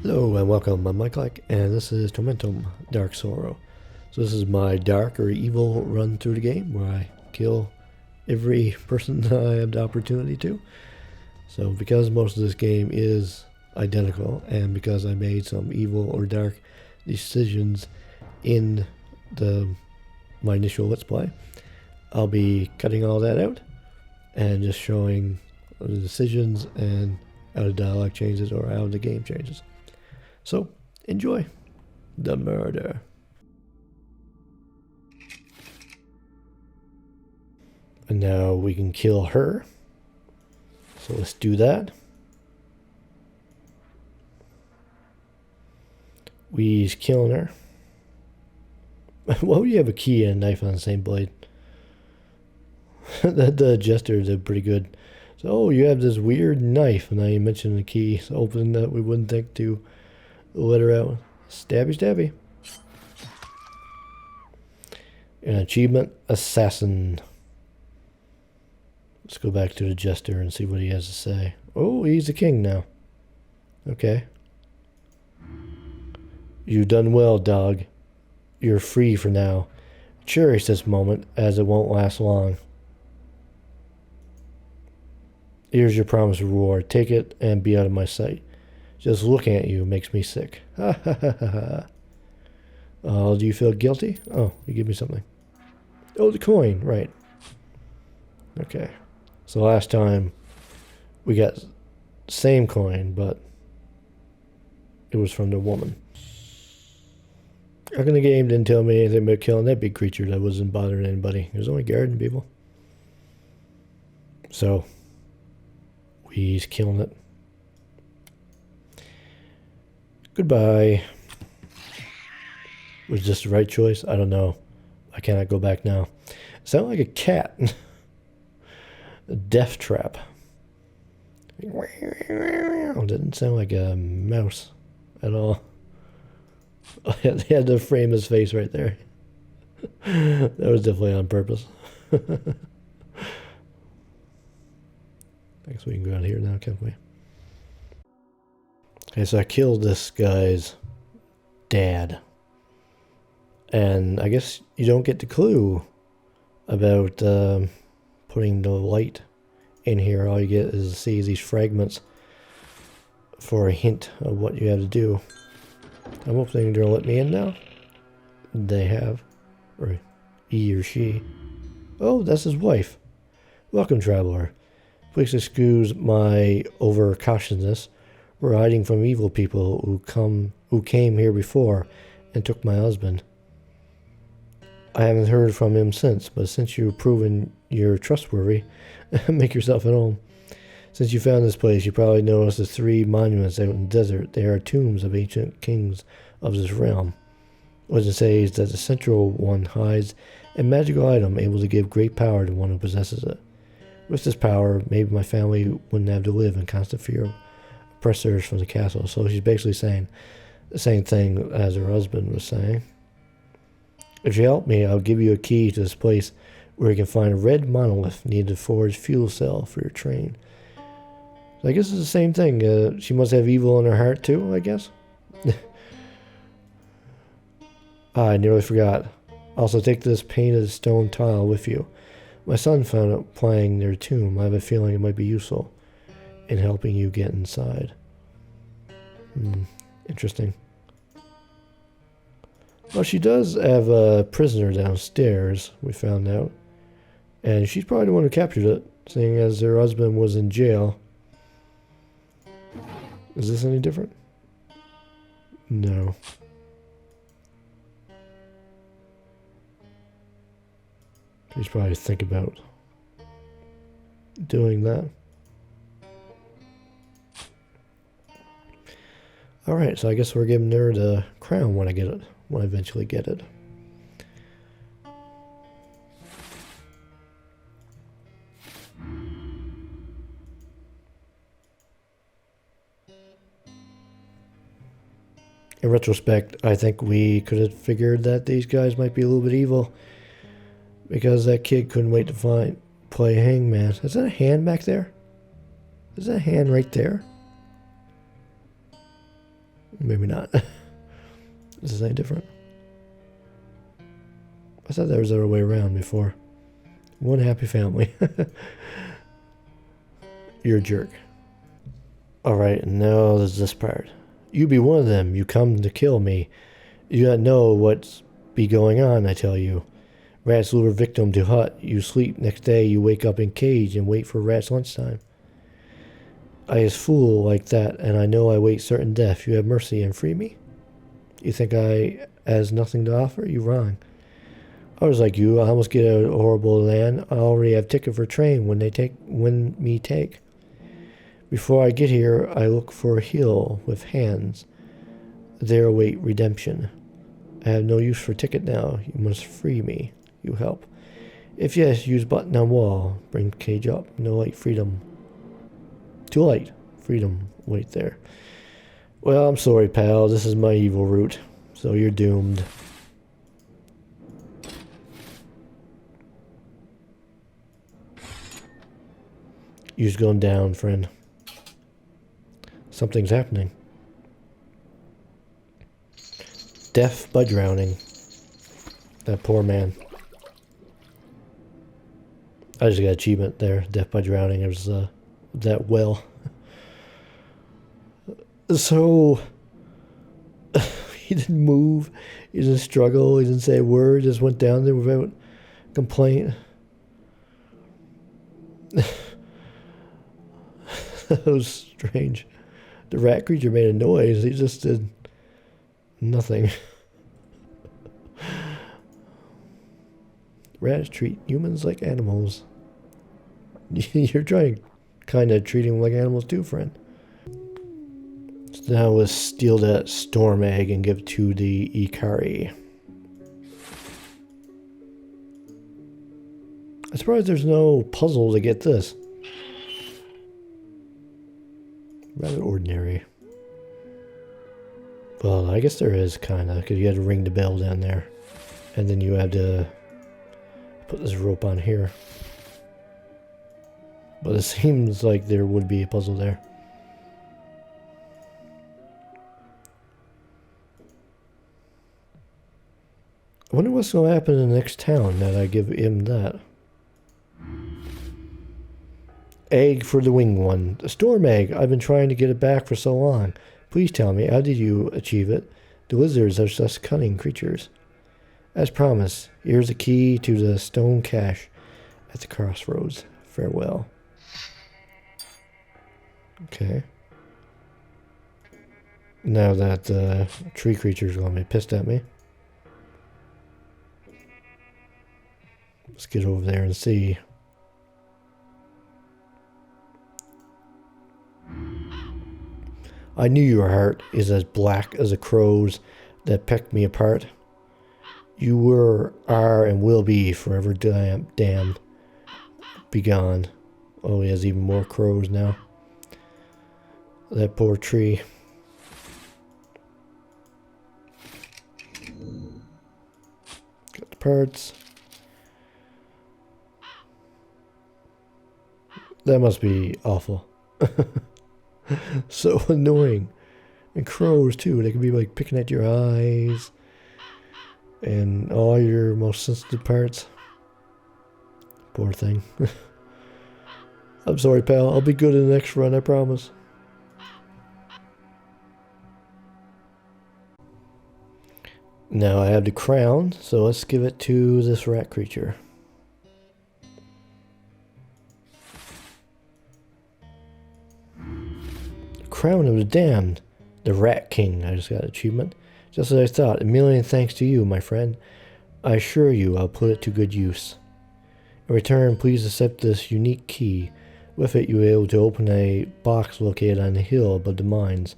Hello and welcome, I'm Mike and this is Tormentum Dark Sorrow. So this is my dark or evil run through the game where I kill every person I have the opportunity to. So because most of this game is identical and because I made some evil or dark decisions in my initial Let's Play, I'll be cutting all that out and just showing the decisions and how the dialogue changes or how the game changes. So, enjoy the murder. And now we can kill her. So let's do that. We's killing her. Why would you have a key and a knife on the same blade? The jester did pretty good. So, oh, you have this weird knife. Now you mentioned the key. So open that we wouldn't think to let her out. Stabby, stabby. An achievement, assassin. Let's go back to the jester and see what he has to say. Oh, he's the king now. Okay. You've done well, dog. You're free for now. Cherish this moment, as it won't last long. Here's your promised reward. Take it and be out of my sight. Just looking at you makes me sick. Ha ha ha ha ha. Do you feel guilty? Oh, you give me something. Oh, the coin, right. Okay. So last time we got the same coin, but it was from the woman. How come the game didn't tell me anything about killing that big creature that wasn't bothering anybody? It was only guarding people. So, he's killing it. Goodbye. Was this the right choice? I don't know. I cannot go back now. Sound like a cat. A death trap. Didn't sound like a mouse at all. They had to frame his face right there. That was definitely on purpose. I guess we can go out here now, can't we? Okay, so I killed this guy's dad. And I guess you don't get the clue about putting the light in here. All you get is to see these fragments for a hint of what you have to do. I'm hoping they'll let me in now. They have. Or he or she. Oh, that's his wife. Welcome, traveler. Please excuse my overcautiousness. We're hiding from evil people who came here before and took my husband. I haven't heard from him since, but since you've proven you're trustworthy, make yourself at home. Since you found this place, you probably noticed the 3 monuments out in the desert. They are tombs of ancient kings of this realm. What it says that the central one hides a magical item able to give great power to one who possesses it. With this power, maybe my family wouldn't have to live in constant fear of oppressors from the castle. So she's basically saying the same thing as her husband was saying. If you help me, I'll give you a key to this place where you can find a red monolith needed to forge fuel cell for your train. So I guess it's the same thing. She must have evil in her heart too, I guess. I nearly forgot. Also, take this painted stone tile with you. My son found it playing near a tomb. I have a feeling it might be useful in helping you get inside. Interesting. Well, she does have a prisoner downstairs, we found out. And she's probably the one who captured it, seeing as her husband was in jail. Is this any different? No. She's probably thinking about doing that. Alright, so I guess we're giving her the crown when I get it. When I eventually get it. In retrospect, I think we could have figured that these guys might be a little bit evil. Because that kid couldn't wait to play hangman. Is that a hand back there? Is that a hand right there? Maybe not. Is this any different? I thought there was the other way around before. One happy family. You're a jerk. Alright, now there's this part. You be one of them. You come to kill me. You don't know what's be going on, I tell you. Rats lure victim to hut. You sleep. Next day you wake up in cage and wait for rat's lunchtime. I is fool like that, and I know I wait certain death. You have mercy and free me? You think I has nothing to offer? You wrong. I was like you. I almost get out of horrible land. I already have ticket for train when me take. Before I get here, I look for a hill with hands. There await redemption. I have no use for ticket now. You must free me. You help. If yes, use button on wall. Bring cage up. No light, freedom. Too late. Freedom. Wait there. Well, I'm sorry, pal. This is my evil route. So you're doomed. You're just going down, friend. Something's happening. Death by drowning. That poor man. I just got achievement there. Death by drowning. It was that well. So he didn't move. He didn't struggle. He didn't say a word. Just went down there without complaint. That was strange. The rat creature made a noise. He just did nothing. Rats treat humans like animals. You're trying to kind of treat them like animals too, friend. So now let's steal that storm egg and give it to the Ikari. I'm surprised there's no puzzle to get this. Rather ordinary. Well, I guess there is kind of, because you had to ring the bell down there. And then you had to put this rope on here. But it seems like there would be a puzzle there. I wonder what's going to happen in the next town that I give him that. Egg for the winged one. A storm egg. I've been trying to get it back for so long. Please tell me, how did you achieve it? The lizards are such cunning creatures. As promised, here's the key to the stone cache at the crossroads. Farewell. Okay. Now that the tree creature's going to be pissed at me. Let's get over there and see. I knew your heart is as black as a crow's that pecked me apart. You were, are, and will be forever damned. Begone. Oh, he has even more crows now. That poor tree. Got the parts. That must be awful. So annoying. And crows too. They can be like picking at your eyes. And all your most sensitive parts. Poor thing. I'm sorry, pal. I'll be good in the next run, I promise. Now I have the crown, so let's give it to this rat creature. Crown of the damned. The Rat King. I just got an achievement. Just as I thought. A million thanks to you, my friend. I assure you I'll put it to good use. In return, please accept this unique key. With it, you'll be able to open a box located on the hill above the mines.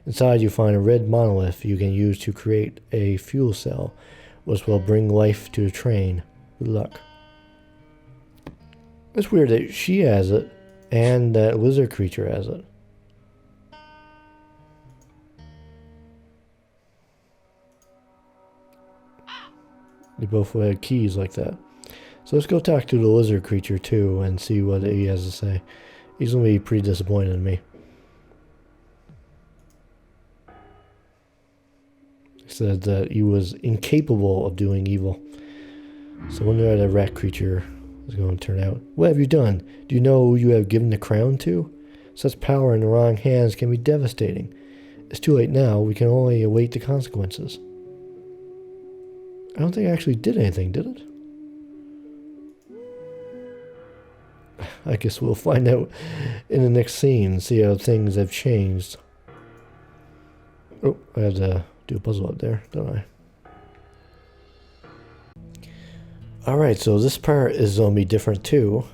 Inside, you find a red monolith you can use to create a fuel cell, which will bring life to the train. Good luck. It's weird that she has it, and that lizard creature has it. They both had keys like that. So let's go talk to the lizard creature too and see what he has to say. He's going to be pretty disappointed in me. said that he was incapable of doing evil. So I wonder how that rat creature is going to turn out. What have you done? Do you know who you have given the crown to? Such power in the wrong hands can be devastating. It's too late now. We can only await the consequences. I don't think I actually did anything, did it? I guess we'll find out in the next scene, see how things have changed. Oh, I had to do a puzzle up there, don't I? Alright, so this part is going to be different too.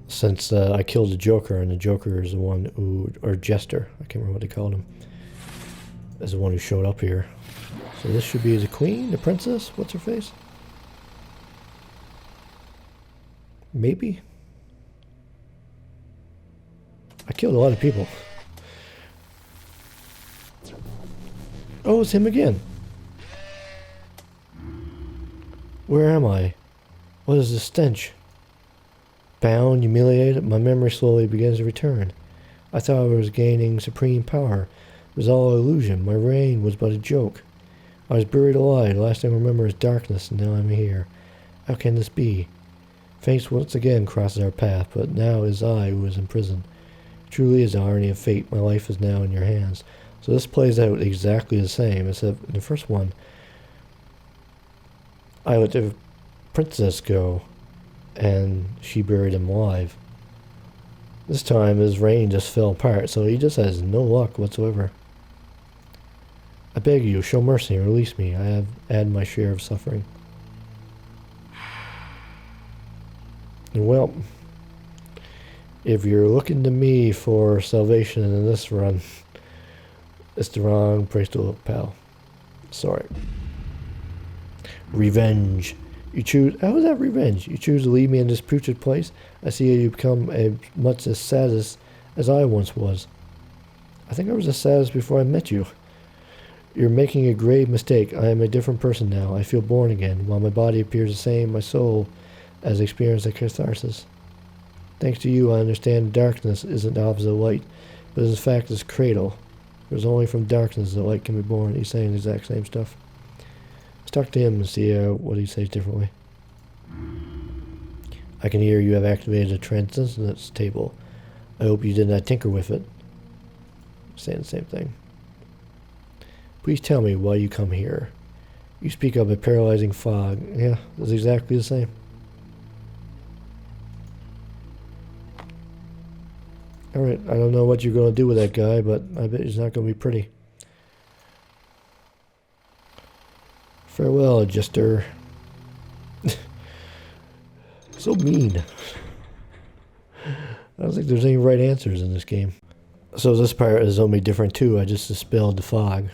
Since I killed the Joker, and the Joker is the one who, or Jester, I can't remember what they called him, is the one who showed up here. So this should be the queen, the princess, what's her face? Maybe? I killed a lot of people. Oh, it's him again. Where am I? What is this stench? Bound, humiliated, my memory slowly begins to return. I thought I was gaining supreme power. It was all illusion. My reign was but a joke. I was buried alive. The last thing I remember is darkness, and now I'm here. How can this be? Fate once again crosses our path, but now it is I who is in prison. It truly is the irony of fate. My life is now in your hands. So this plays out exactly the same, except in the first one, I let the princess go, and she buried him alive. This time his reign just fell apart, so he just has no luck whatsoever. I beg you, show mercy and release me. I have had my share of suffering. And well, if you're looking to me for salvation in this run, it's the wrong place to look, pal. Sorry. Revenge. You choose... How is that revenge? You choose to leave me in this putrid place? I see you become much as saddest as I once was. I think I was the saddest before I met you. You're making a grave mistake. I am a different person now. I feel born again. While my body appears the same, my soul has experienced a catharsis. Thanks to you, I understand darkness isn't the opposite of light, but in fact it's cradle. It was only from darkness that light can be born. He's saying the exact same stuff. Let's talk to him and see what he says differently. I can hear you have activated a transcendence table. I hope you did not tinker with it. Saying the same thing. Please tell me why you come here. You speak of a paralyzing fog. Yeah, it's exactly the same. Alright, I don't know what you're going to do with that guy, but I bet he's not going to be pretty. Farewell, Jester. So mean. I don't think there's any right answers in this game. So this part is only different too. I just dispelled the fog.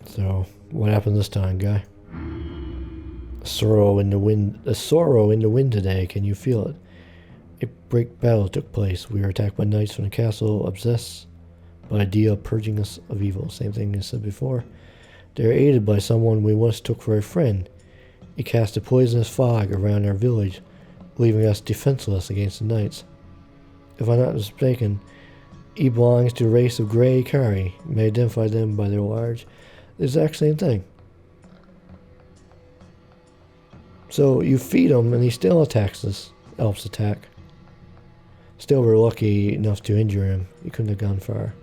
So, what happened this time, guy? A sorrow in the wind today. Can you feel it? A great battle took place. We were attacked by knights from the castle, obsessed by the idea of purging us of evil. Same thing I said before. They are aided by someone we once took for a friend. He cast a poisonous fog around our village, leaving us defenseless against the knights. If I'm not mistaken, he belongs to the race of Grey Kari. You may identify them by their large... The exact same thing. So you feed him and he still attacks us. Elf's attack. Still we're lucky enough to injure him. He couldn't have gone far.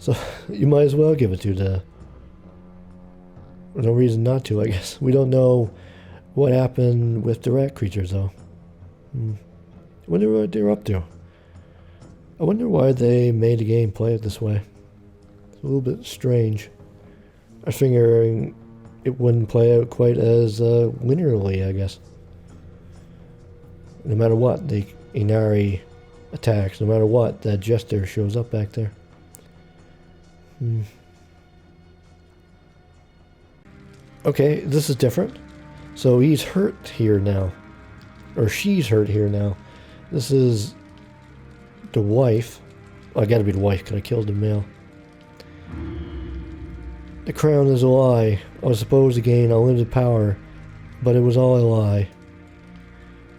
So you might as well give it to the... No reason not to, I guess. We don't know what happened with the rat creatures though. I wonder what they're up to. I wonder why they made the game play it this way. A little bit strange. I was figuring it wouldn't play out quite as linearly, I guess. No matter what, the Inari attacks, no matter what, that Jester shows up back there. Okay, this is different. So he's hurt here now. Or she's hurt here now. This is the wife. Oh, I gotta be the wife because I killed the male. The crown is a lie. I was supposed to gain unlimited power, but it was all a lie.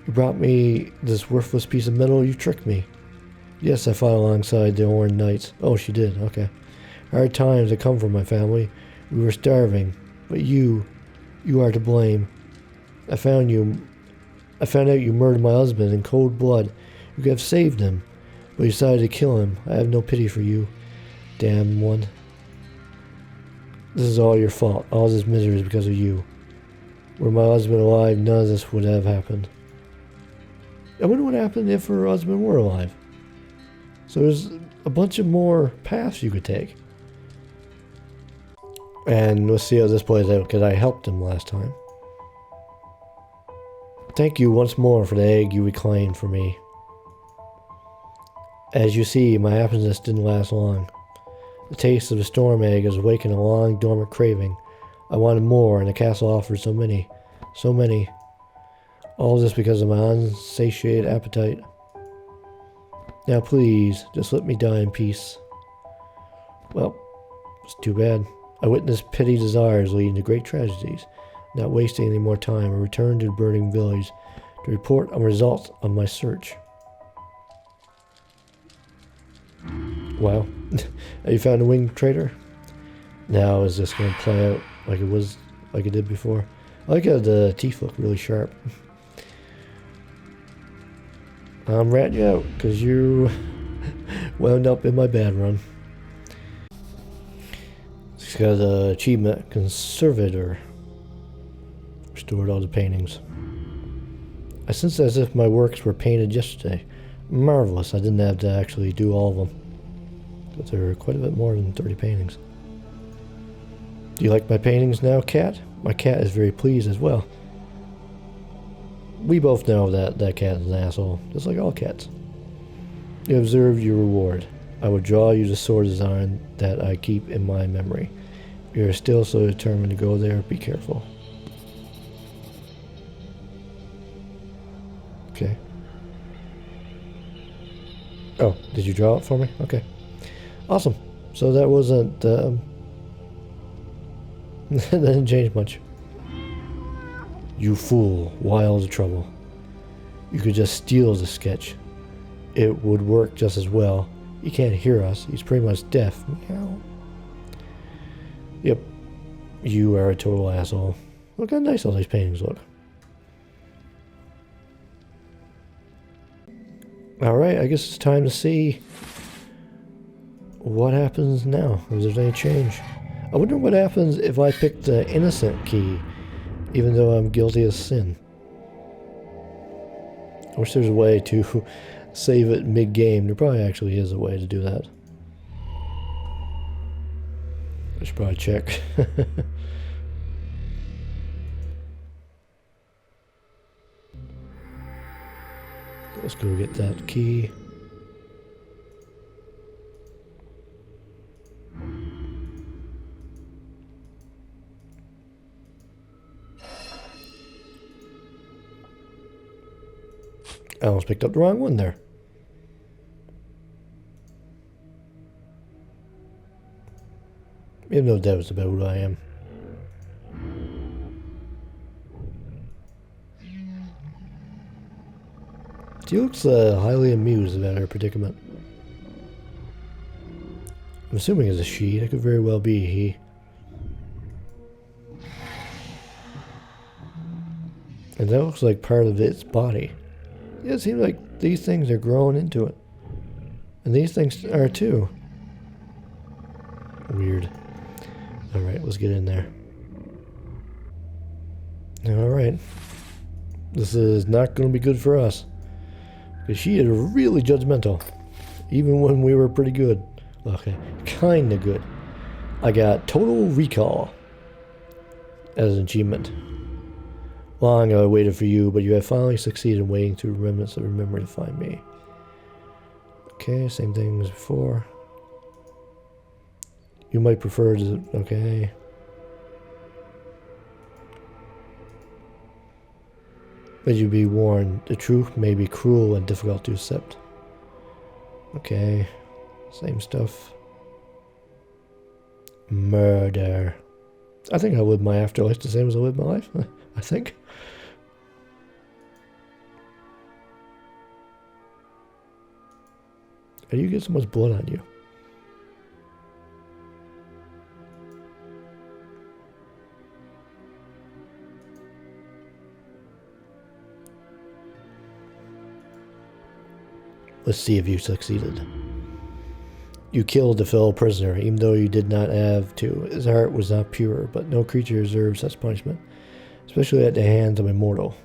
You brought me this worthless piece of metal. You tricked me. Yes, I fought alongside the Orange Knights. Oh, she did, okay. Hard times had come from my family. We were starving. But you are to blame. I found out you murdered my husband in cold blood. You could have saved him, but you decided to kill him. I have no pity for you. Damn one. This is all your fault. All this misery is because of you. Were my husband alive, none of this would have happened. I wonder what happened if her husband were alive. So there's a bunch of more paths you could take. And let's see how this plays out, because I helped him last time. Thank you once more for the egg you reclaimed for me. As you see, my happiness didn't last long. The taste of the storm egg has awakened a long dormant craving. I wanted more, and the castle offered so many. So many. All this because of my unsatiated appetite. Now please, just let me die in peace. Well, it's too bad. I witnessed petty desires leading to great tragedies. Not wasting any more time, I returned to the burning village to report on the results of my search. Wow. Have you found a winged traitor? Now is this going to play out like it did before? I like how the teeth look really sharp. I'm ratting you out because you wound up in my bad run. She's got an achievement, Conservator. Restored all the paintings. I sense as if my works were painted yesterday. Marvelous, I didn't have to actually do all of them. But there are quite a bit more than 30 paintings. Do you like my paintings now, cat? My cat is very pleased as well. We both know that that cat is an asshole, just like all cats. You observed your reward. I will draw you the sword design that I keep in my memory. If you are still so determined to go there, be careful. Okay. Oh, did you draw it for me? Okay. Awesome. So that wasn't, that didn't change much. You fool, wild of trouble. You could just steal the sketch. It would work just as well. He can't hear us. He's pretty much deaf. Meow. Yep. You are a total asshole. Look how nice all these paintings look. Alright, I guess it's time to see what happens now. If there's any change. I wonder what happens if I pick the innocent key, even though I'm guilty of sin. I wish there's a way to save it mid-game. There probably actually is a way to do that. I should probably check. Let's go get that key. I almost picked up the wrong one there. You have no doubts about who I am. She looks highly amused about her predicament. I'm assuming it's a she. That could very well be a he. And that looks like part of its body. Yeah, it seems like these things are growing into it. And these things are too. Weird. Alright, let's get in there. Alright. This is not going to be good for us. Because she is really judgmental. Even when we were pretty good. Okay, kinda good. I got Total Recall as an achievement. Long I waited for you, but you have finally succeeded in waiting through remnants of your memory to find me. Okay, same thing as before. You might prefer to... okay. But you be warned, the truth may be cruel and difficult to accept. Okay, same stuff. Murder. I think I lived my afterlife the same as I lived my life. I think. How do you get so much blood on you? Let's see if you succeeded. You killed the fellow prisoner, even though you did not have to. His heart was not pure, but no creature deserves such punishment, especially at the hands of a mortal.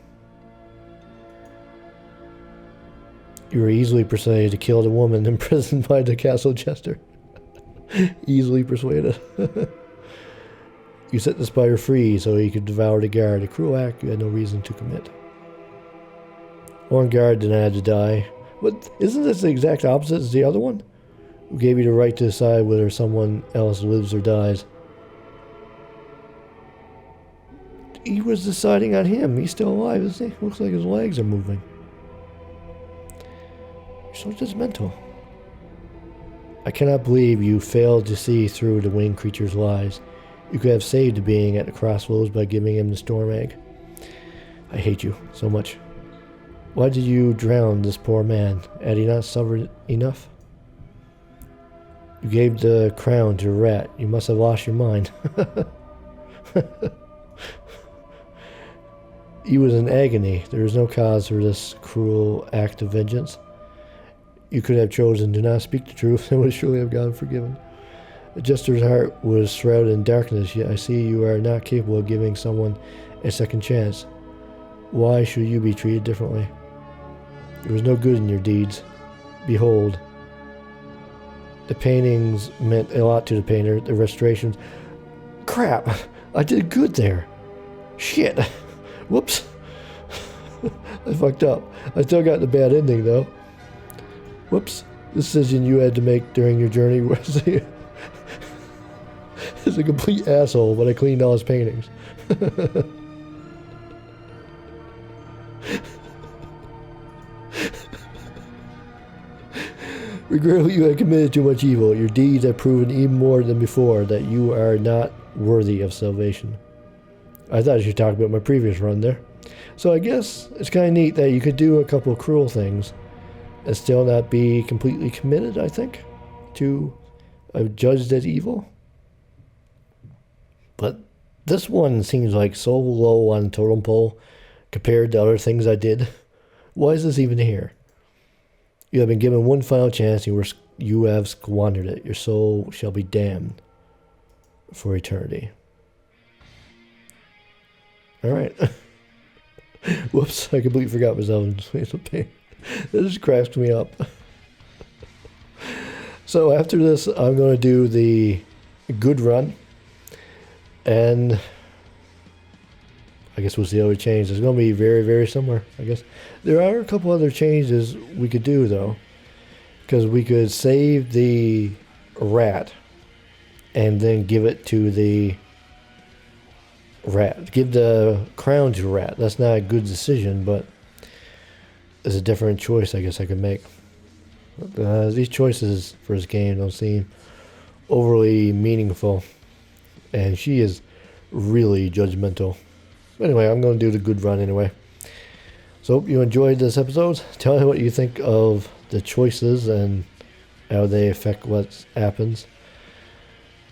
You were easily persuaded to kill the woman imprisoned by the castle jester. Easily persuaded. You set the spider free so he could devour the guard, a cruel act you had no reason to commit. One guard denied to die. But isn't this the exact opposite as the other one? Who gave you the right to decide whether someone else lives or dies? He was deciding on him. He's still alive, isn't he? Looks like his legs are moving. You're so judgmental. I cannot believe you failed to see through the winged creature's lies. You could have saved the being at the crossroads by giving him the storm egg. I hate you so much. Why did you drown this poor man? Had he not suffered enough? You gave the crown to a rat. You must have lost your mind. He was in agony. There is no cause for this cruel act of vengeance. You could have chosen to not speak the truth and would surely have gone forgiven. The jester's heart was shrouded in darkness, yet I see you are not capable of giving someone a second chance. Why should you be treated differently? There was no good in your deeds. Behold. The paintings meant a lot to the painter. The restorations... Crap! I did good there. Shit! Whoops. I fucked up. I still got the bad ending, though. Whoops. Decision you had to make during your journey was a complete asshole, but I cleaned all his paintings. Regretfully, you had committed too much evil. Your deeds have proven even more than before that you are not worthy of salvation. I thought I should talk about my previous run there. So I guess it's kind of neat that you could do a couple of cruel things and still not be completely committed, I think, to judged as evil. But this one seems like so low on the totem pole compared to other things I did. Why is this even here? You have been given one final chance, and you have squandered it. Your soul shall be damned for eternity. Alright. Whoops, I completely forgot myself in space of pain. That just cracks me up. So after this, I'm going to do the good run. And I guess we'll see how we change. It's going to be very, very similar, I guess. There are a couple other changes we could do, though. Because we could save the rat and then give it to the rat. Give the crown to the rat. That's not a good decision, but it's a different choice I guess I could make. These choices for this game don't seem overly meaningful. And she is really judgmental. Anyway, I'm going to do the good run anyway. So, hope you enjoyed this episode. Tell me what you think of the choices and how they affect what happens.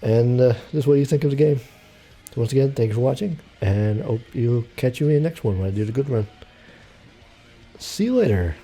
And just what you think of the game. So once again, thanks for watching. And I hope you'll catch you in the next one when I do the good run. See you later.